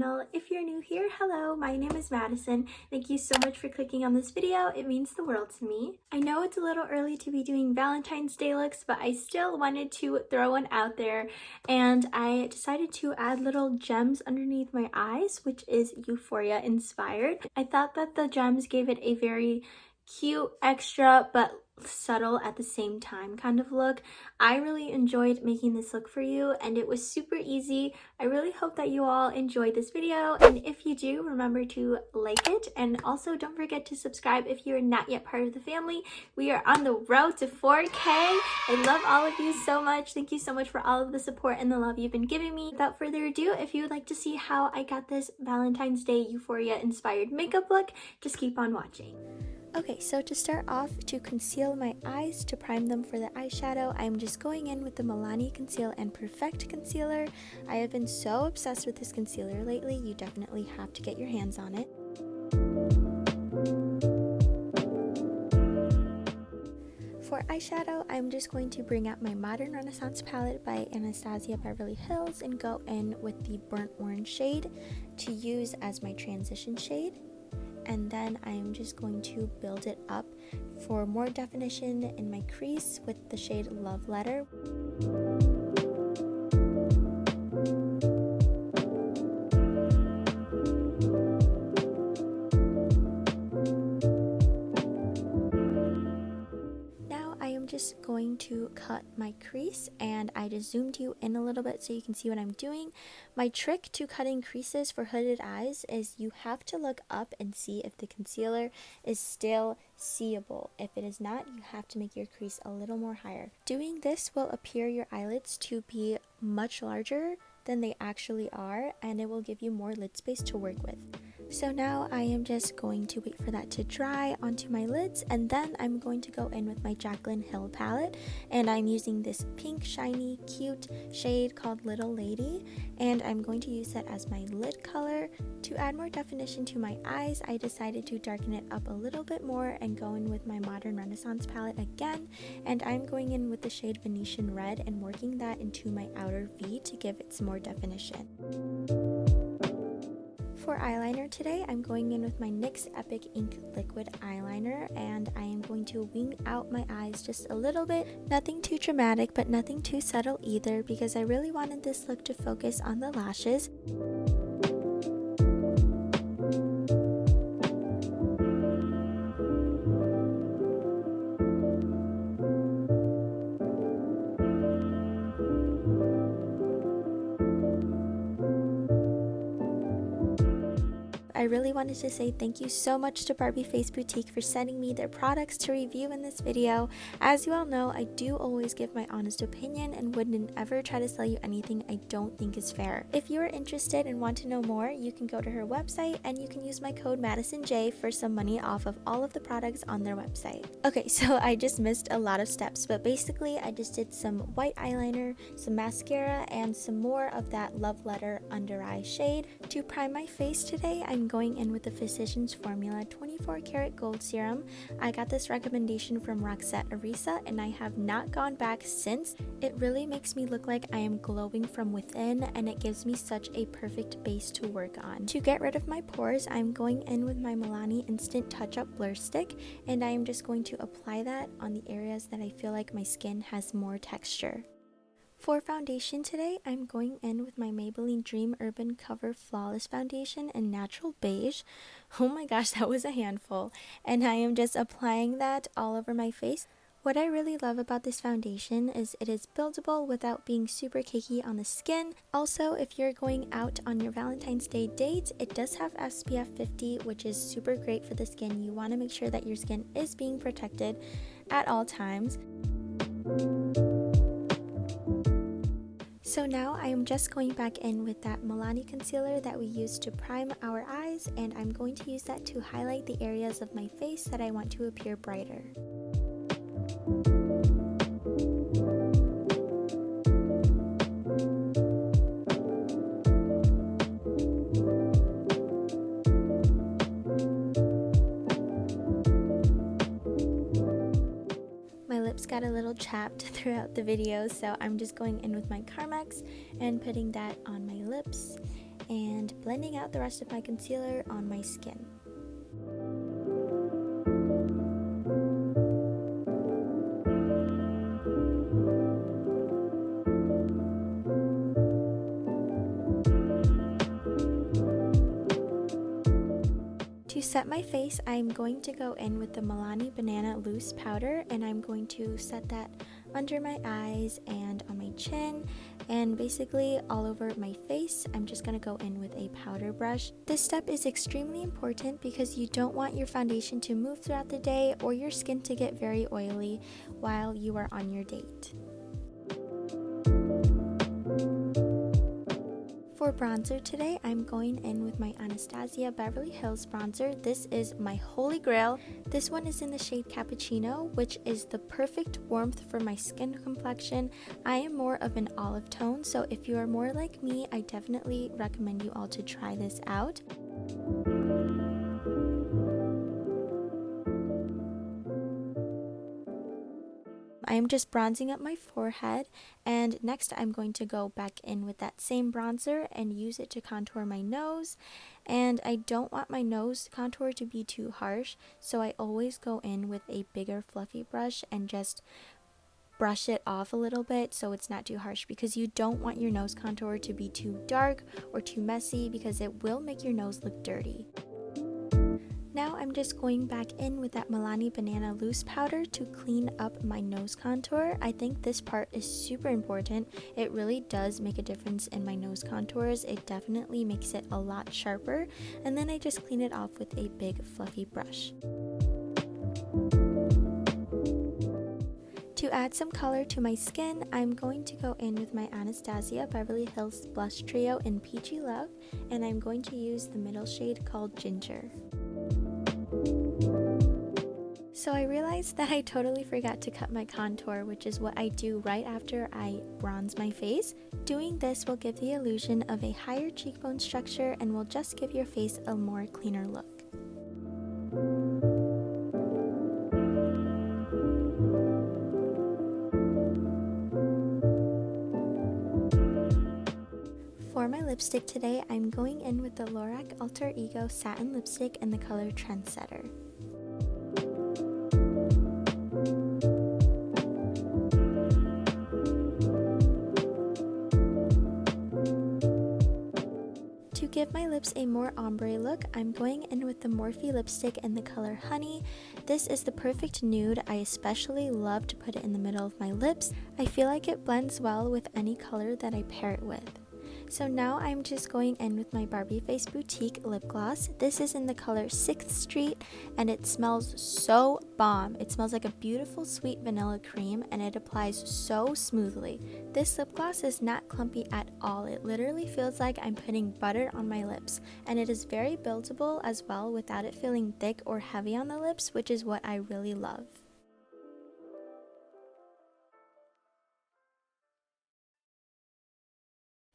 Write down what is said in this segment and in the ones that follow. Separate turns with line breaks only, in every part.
channel. If you're new here, hello, my name is Madison. Thank you so much for clicking on this video. It means the world to me. I know it's a little early to be doing Valentine's Day looks, but I still wanted to throw one out there, and I decided to add little gems underneath my eyes, which is Euphoria inspired. I thought that the gems gave it a very cute, extra, but subtle at the same time kind of look. I really enjoyed making this look for you, and it was super easy. I really hope that you all enjoyed this video, and if you do, remember to like it, and also don't forget to subscribe if you're not yet part of the family. We are on the road to 4K. I love all of you so much. Thank you so much for all of the support and the love you've been giving me. Without further ado, if you would like to see how I got this Valentine's Day Euphoria inspired makeup look, just keep on watching. Okay, so to start off, to conceal my eyes, to prime them for the eyeshadow, I'm just going in with the Milani Conceal and Perfect Concealer. I have been so obsessed with this concealer lately, you definitely have to get your hands on it. For eyeshadow, I'm just going to bring out my Modern Renaissance palette by Anastasia Beverly Hills and go in with the Burnt Orange shade to use as my transition shade. And then I'm just going to build it up for more definition in my crease with the shade Love Letter. Just going to cut my crease, and I just zoomed you in a little bit so you can see what I'm doing. My trick to cutting creases for hooded eyes is you have to look up and see if the concealer is still seeable. If it is not, you have to make your crease a little more higher. Doing this will appear your eyelids to be much larger than they actually are, and it will give you more lid space to work with. So now I am just going to wait for that to dry onto my lids, and then I'm going to go in with my Jaclyn Hill palette, and I'm using this pink shiny cute shade called Little Lady, and I'm going to use that as my lid color. To add more definition to my eyes, I decided to darken it up a little bit more and go in with my Modern Renaissance palette again, and I'm going in with the shade Venetian Red and working that into my outer V to give it some more definition. For eyeliner today, I'm going in with my NYX Epic Ink Liquid Eyeliner, and I am going to wing out my eyes just a little bit. Nothing too dramatic, but nothing too subtle either, because I really wanted this look to focus on the lashes. I really wanted to say thank you so much to Barbie Face Boutique for sending me their products to review in this video. As you all know, I do always give my honest opinion and wouldn't ever try to sell you anything I don't think is fair. If you are interested and want to know more, you can go to her website and you can use my code MadisonJ for some money off of all of the products on their website. Okay, so I just missed a lot of steps, but basically I just did some white eyeliner, some mascara, and some more of that Love Letter under eye shade. To prime my face today, I'm going in with the Physicians Formula 24 Karat Gold Serum. I got this recommendation from Roxette Arisa, and I have not gone back since. It really makes me look like I am glowing from within, and it gives me such a perfect base to work on. To get rid of my pores, I'm going in with my Milani Instant Touch Up Blur Stick, and I am just going to apply that on the areas that I feel like my skin has more texture. For foundation today, I'm going in with my Maybelline Dream Urban Cover Flawless Foundation in Natural Beige. Oh my gosh, that was a handful. And I am just applying that all over my face. What I really love about this foundation is it is buildable without being super cakey on the skin. Also, if you're going out on your Valentine's Day date, it does have SPF 50, which is super great for the skin. You want to make sure that your skin is being protected at all times. So now I am just going back in with that Milani concealer that we used to prime our eyes, and I'm going to use that to highlight the areas of my face that I want to appear brighter. Got a little chapped throughout the video, so I'm just going in with my Carmex and putting that on my lips. and blending out the rest of my concealer on my skin. To set my face, I'm going to go in with the Milani Banana Loose Powder, and I'm going to set that under my eyes and on my chin, and basically all over my face. I'm just going to go in with a powder brush. This step is extremely important because you don't want your foundation to move throughout the day or your skin to get very oily while you are on your date. For bronzer today, I'm going in with my Anastasia Beverly Hills bronzer. This is my holy grail. This one is in the shade Cappuccino, which is the perfect warmth for my skin complexion. I am more of an olive tone, so if you are more like me, I definitely recommend you all to try this out. I am just bronzing up my forehead, and next I'm going to go back in with that same bronzer and use it to contour my nose. And I don't want my nose contour to be too harsh, so I always go in with a bigger fluffy brush and just brush it off a little bit so it's not too harsh, because you don't want your nose contour to be too dark or too messy because it will make your nose look dirty. Now I'm just going back in with that Milani Banana Loose Powder to clean up my nose contour. I think this part is super important. It really does make a difference in my nose contours. It definitely makes it a lot sharper. And then I just clean it off with a big fluffy brush. To add some color to my skin, I'm going to go in with my Anastasia Beverly Hills Blush Trio in Peachy Love, and I'm going to use the middle shade called Ginger. So I realized that I totally forgot to cut my contour, which is what I do right after I bronze my face. Doing this will give the illusion of a higher cheekbone structure and will just give your face a more cleaner look. For my lipstick today, I'm going in with the Lorac Alter Ego Satin Lipstick in the color Trendsetter. To give my lips a more ombre look, I'm going in with the Morphe lipstick in the color Honey. This is the perfect nude. I especially love to put it in the middle of my lips. I feel like it blends well with any color that I pair it with. So now I'm just going in with my Barbie Face Boutique lip gloss. This is in the color 6th Street, and it smells so bomb. It smells like a beautiful sweet vanilla cream, and it applies so smoothly. This lip gloss is not clumpy at all. It literally feels like I'm putting butter on my lips, and it is very buildable as well without it feeling thick or heavy on the lips, which is what I really love.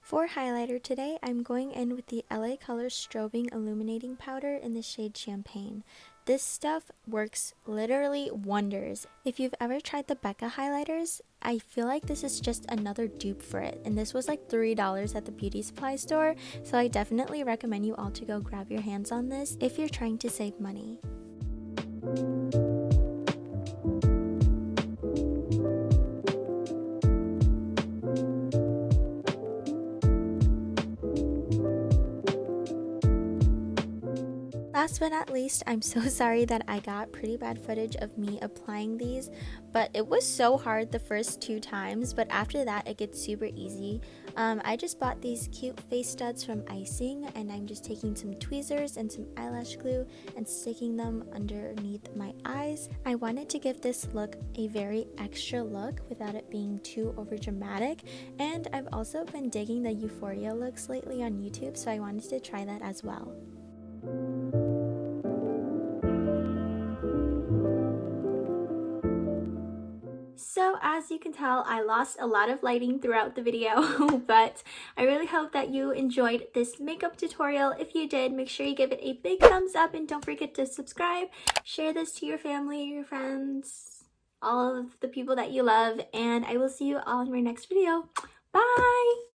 For highlighter today, I'm going in with the LA Colors Strobing Illuminating Powder in the shade Champagne. This stuff works literally wonders. If you've ever tried the Becca highlighters, I feel like this is just another dupe for it. And this was like $3 at the beauty supply store, so I definitely recommend you all to go grab your hands on this if you're trying to save money. Last but not least, I'm so sorry that I got pretty bad footage of me applying these, but it was so hard the first 2 times, but after that it gets super easy. I just bought these cute face studs from Icing, and I'm just taking some tweezers and some eyelash glue and sticking them underneath my eyes. I wanted to give this look a very extra look without it being too over dramatic, and I've also been digging the Euphoria looks lately on YouTube, so I wanted to try that as well. So as you can tell, I lost a lot of lighting throughout the video, but I really hope that you enjoyed this makeup tutorial. If you did, make sure you give it a big thumbs up and don't forget to subscribe. Share this to your family, your friends, all of the people that you love, and I will see you all in my next video. Bye!